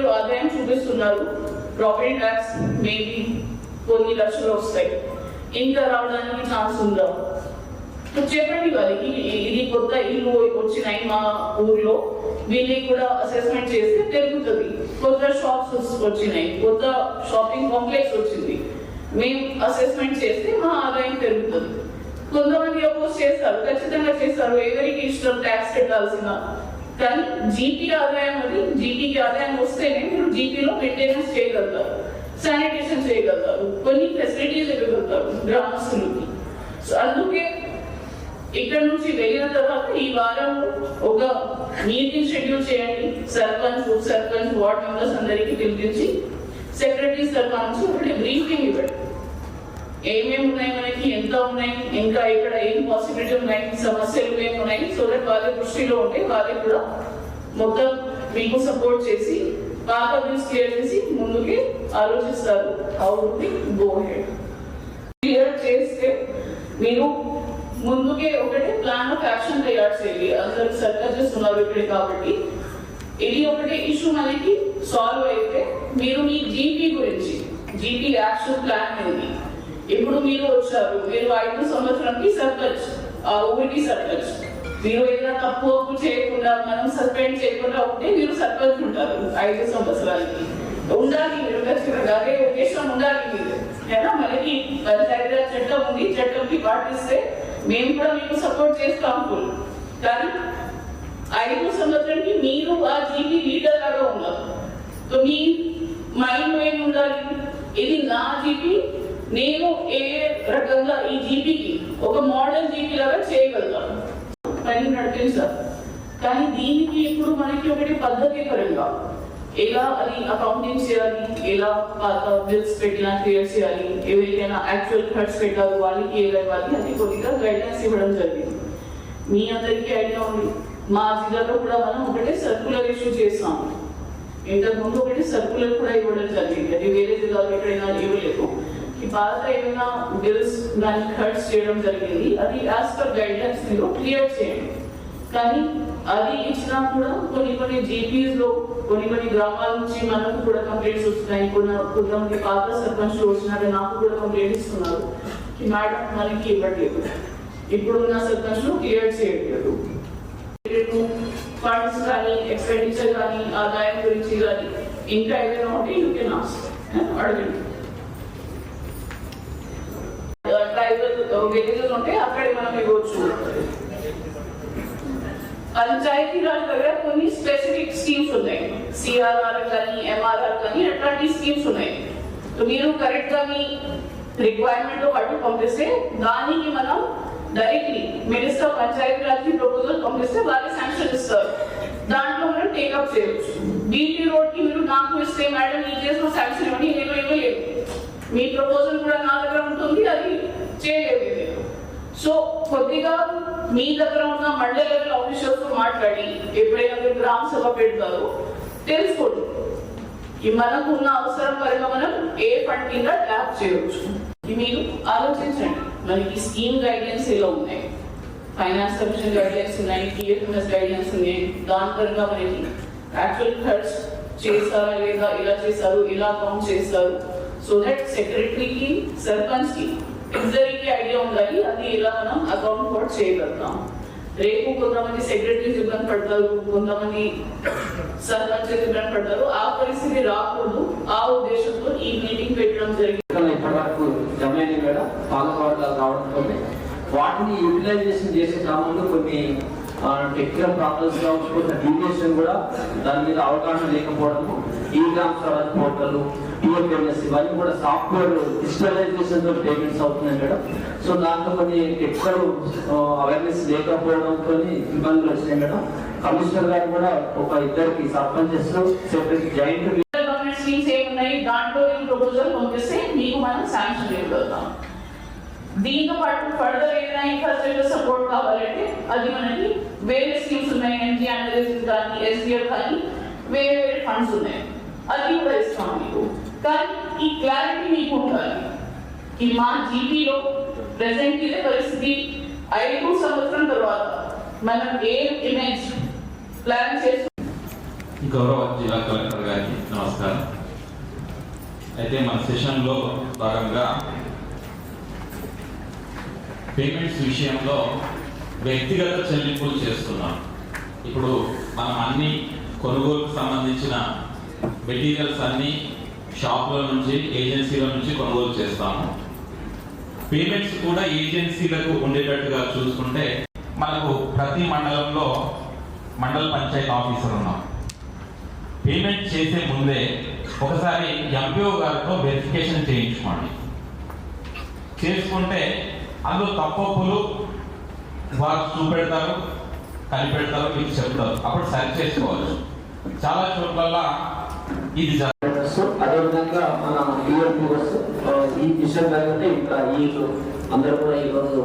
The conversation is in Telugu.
మీరు ఆదాయం చూపిస్తున్నారు, ప్రాపర్టీ ట్యాక్స్ మేబీ కొన్ని లక్షలు వస్తాయి, ఇంకా రావడానికి ఛాన్స్ ఉందా? చెప్పండి వాళ్ళకి, ఇది కొత్త ఇల్లు వచ్చినాయి మా ఊర్లో, వీళ్ళకి కూడా అసెస్మెంట్ చేస్తే పెరుగుతుంది. కొత్త షాప్స్ వచ్చినాయి, కొత్త షాపింగ్ కాంప్లెక్స్ వచ్చింది, మేము అసెస్మెంట్ చేస్తే మా ఆదాయం పెరుగుతుంది. కొంతమంది అపోజ్ చేస్తారు, ఖచ్చితంగా చేస్తారు, ఎవరికి ఇష్టం ట్యాక్స్ కట్టాల్సిన. కానీ జీపీ ఆదాయం అది, జీపీకి ఆదాయం వస్తేనే మీరు జీపీలో మెయింటెనెన్స్ చేయగలుగుతారు, శానిటేషన్ చేయగలుగుతారు, కొన్ని ఫెసిలిటీస్ ఇవ్వగలుగుతారు గ్రామస్తులకి. సో అందుకే ఇక్కడ నుంచి వెళ్ళిన తర్వాత ఈ వారం ఒక మీటింగ్ షెడ్యూల్ చేయండి. సర్పంచ్, ఉప సర్పంచ్, వార్డ్ మెంబర్స్ అందరికీ పిలిపించి సెక్రటరీ సర్పంచ్ ఒకటి బ్రీఫింగ్ ఇవ్వండి. ఏమేమి ఉన్నాయి మనకి, ఎంత ఉన్నాయి, ఇంకా ఇక్కడ ఏం పాసిబిలిటీ ఉన్నాయి, సమస్యలు ఏమి ఉన్నాయి, సో దట్ వాళ్ళ దృష్టిలో ఉంటే వాళ్ళకి కూడా మొత్తం మీకు సపోర్ట్ చేసి పాత బిల్స్ క్లియర్ చేసి ముందుకి ఆలోచిస్తారు. How to go head clear చేస్తే మీరు ముందుకే ఒకటి ప్లాన్ ఆఫ్ యాక్షన్ తయారు చేయాలి. అందరూ సర్కస్ చేస్తున్నారు ఇక్కడ కాబట్టి ఇది ఒకటి ఇష్యూ మనకి సాల్వ్ అయితే మీరు మీ జీపీ గురించి, జీపీ యాక్షన్ ప్లాన్ ఉంది. ఇప్పుడు మీరు వచ్చారు, మీరు 5 సంవత్సరానికి సర్పంచ్, ఆ ఊరికి సర్పంచ్, మీరు ఏదైనా తప్పు ఒప్పు చేయకుండా మనం సస్పెండ్ చేయకుండా ఉంటే మీరు సర్పంచ్ ఉంటారు 5 సంవత్సరాలకి. ఉండాలి మీరు ఖచ్చితంగా, అదే ఉద్దేశం ఉండాలి మీరు. మనకి పంచాయతీరాజ్ చట్టం ఉంది, చట్టంకి పాటిస్తే మేము కూడా మీకు సపోర్ట్ చేస్తాం ఫుల్. కానీ 5 సంవత్సరానికి మీరు ఆ జీపీ లీడర్ లాగా ఉన్నారు. సో మీ మైండ్ ఏమి ఉండాలి, ఇది నా జీపీ, నేను ఏ రకంగా ఈ జీపీకి ఒక మోడల్ జీపీ లాగా చేయగలుగుతాను పని నడిపించాలి. కానీ దీనికి ఇప్పుడు మనకి ఒకటి పద్ధతి పరంగా ఎలా అది అకౌంటింగ్ చేయాలి, ఎలా పాత బిల్స్ పెట్టినా క్లియర్ చేయాలి, ఎవరికైనా యాక్చువల్ ఖర్చు పెట్టాలి వాళ్ళకి ఎలా ఇవ్వాలి అని కొద్దిగా గైడెన్స్ ఇవ్వడం జరిగింది. మీ అందరికీ ఐడియా ఉంది, మా జిల్లాలో కూడా మనం ఒకటే సర్కులర్ ఇష్యూ చేస్తాము. ఇంతకుముందు ఒకటి సర్కులర్ కూడా ఇవ్వడం జరిగింది, అది వేరే జిల్లాలో ఎక్కడైనా ఇవ్వలేదు. ఈ పాత ఏమైనా బిల్స్ దాన్ని ఖర్చు చేయడం జరిగింది, అది యాజ్ పర్ గైడ్లైన్స్ మీరు క్లియర్ చేయండి. కానీ అది ఇచ్చినా కూడా కొన్ని జీపీస్ లో కొన్ని గ్రామాల నుంచి మనకు కూడా కంప్లైంట్స్ వస్తున్నాయి. కొంతమంది పాత సర్పంచ్లు వచ్చినారు, నాకు కూడా కంప్లైంట్ ఇస్తున్నారు, మేడం మనకి ఇవ్వట్లేదు, ఇప్పుడున్న సర్పంచ్లు క్లియర్ చేయట్లేదు. ఫండ్స్ కానీ ఎక్స్పెండిచర్ కానీ ఆదాయం గురించి కానీ ఇంకా ఏదైనా ఉంటే యూ కెన్ ఆస్క్, అడగండి. ట్రైబల్ విలేజెస్ ఉంటే అక్కడే మనం ఇవ్వచ్చు. పంచాయతీ రాజ్ దగ్గర కొన్ని స్పెసిఫిక్ స్కీమ్స్ ఉన్నాయి, సిఆర్ఆర్ కానీ ఎంఆర్ఆర్ కానీ అట్లాంటి స్కీమ్స్ ఉన్నాయి. మీరు కరెక్ట్ గా మీ రిక్వైర్మెంట్ పాటు పంపిస్తే దానికి మనం డైరెక్ట్లీ మినిస్టర్ పంచాయతీ రాజ్ కి ప్రపోజల్ పంపిస్తే వాళ్ళే శాంక్షన్ ఇస్తారు, దాంట్లో మనం టేకప్ చేయవచ్చు. బీటీ రోడ్ కి మీరు నాకు ఇస్తే మేడం ఈ కేసులో శాంక్షన్ ఇవ్వండి, నేను ఇవ్వలేదు, మీ ప్రపోజల్ కూడా నా దగ్గర ఉంటుంది, అది చేయలేదు. సో కొద్దిగా మీ దగ్గర ఉన్న మండల లెవెల్ ఆఫీసర్స్ తో మాట్లాడి ఎప్పుడైనా మీరు గ్రామ సభ పెడతారు తెలుసుకోండి, మనకు ఉన్న అవసరం పరంగా మనం ఏ ఫండ్ కింద ట్యాప్ చేయవచ్చు. మీరు ఆలోచించండి, మనకి స్కీమ్ గైడ్లైన్స్ ఎలా ఉన్నాయి, ఫైనాన్స్ కమిషన్ గైడ్లైన్స్ ఉన్నాయి, టీఎఫ్ఎంఎస్ గైడ్లైన్స్ ఉన్నాయి, దాని పరంగా మనకి యాక్చువల్ ఖర్చు చేస్తారా లేదా, ఇలా చేస్తారు, ఇలా అకౌంట్ చేస్తారు. సో దట్ సెక్రటరీకి సర్పంచ్ కి ఇద్దరికి ఐడియా ఉండాలి, అది ఎలా మనం అకౌంట్ కూడా చేయగలుగుతాం. రేపు కొంతమంది సెక్రటరీస్ ఇబ్బంది పడతారు, కొంతమంది సర్పంచ్ ఇబ్బంది పడతారు, ఆ పరిస్థితి రాకూడదు, ఆ ఉద్దేశంతో ఈ మీటింగ్ పెట్టడం జరిగింది. ఇప్పటివరకు జమైంది మేడం పాలకవర్గాలు రావడంతో వాటిని యూటిలైజేషన్ చేసే క్రమంలో కొన్ని టెక్నికల్ ప్రాబ్లమ్స్ కావచ్చు, కొంత డీవియేషన్ కూడా దాని మీద అవగాహన లేకపోవడము, ఈ గ్రామ స్వరాజ్ పోర్టల్, టీఎఫ్ఎంఎస్ ఇవన్నీ కూడా సాఫ్ట్వేర్ డిజిటలైజేషన్ తో పేమెంట్స్ అవుతున్నాయి మేడం. సో దాంట్లో కొన్ని టెక్నికల్ అవేర్నెస్ లేకపోవడంతో ఇబ్బందులు వచ్చినాయి మేడం. కమిషనర్ గారు కూడా ఒక ఇద్దరికి సర్పంచెస్ సెపరేట్ జాయింట్ స్కీమ్స్ ఏమున్నాయి దాంట్లో ఈ ప్రపోజల్ పంపిస్తే మీకు మనం శాంక్షన్ ఇవ్వగలుగుతాం. దీంతో పాటు ఫర్దర్ ఏదైనా ఇన్ఫ్రాస్ట్రక్చర్ సపోర్ట్ కావాలంటే అది మనకి వేరే స్కీమ్స్ ఉన్నాయి, ఎన్జీ అనాలిసిస్ కానీ ఎస్డిఎఫ్ కానీ వేరే ఫండ్స్ ఉన్నాయి, అది కూడా ఇస్తాం మీకు. కానీ ఈ క్లారిటీ మీకు ఉండాలి, ఈ మా జీపీలో ప్రెసెంట్ ఇదే పరిస్థితి, 5 సంవత్సరం తర్వాత మనం ఏ ఇమేజ్ ప్లాన్ చేస్తాం. గౌరవ జిల్లా కలెక్టర్ గారికి నమస్కారం. అయితే మన సెషన్లో భాగంగా పేమెంట్స్ విషయంలో వ్యక్తిగత చెల్లింపులు చేస్తున్నాం. ఇప్పుడు మనం అన్ని కొనుగోలుకు సంబంధించిన మెటీరియల్స్ అన్ని షాపుల నుంచి ఏజెన్సీల నుంచి కొనుగోలు చేస్తాము. పేమెంట్స్ కూడా ఏజెన్సీలకు ఉండేటట్టుగా చూసుకుంటే మనకు ప్రతి మండలంలో మండల పంచాయతీ ఆఫీసర్ ఉన్నాం. పేమెంట్ చేసే ముందే ఒకసారి ఎంపీఓ గారితో వెరిఫికేషన్ చేయించుకోండి. చేసుకుంటే అందులో తప్పులు వారు చూపెడతారు, కనిపెడతారు, మీకు చెప్తారు, అప్పుడు సరి చేసుకోవచ్చు. చాలా చోట్ల ఇది అదేవిధంగా మన ఈ విషయం కాకుండా ఇంకా అందరూ కూడా ఈరోజు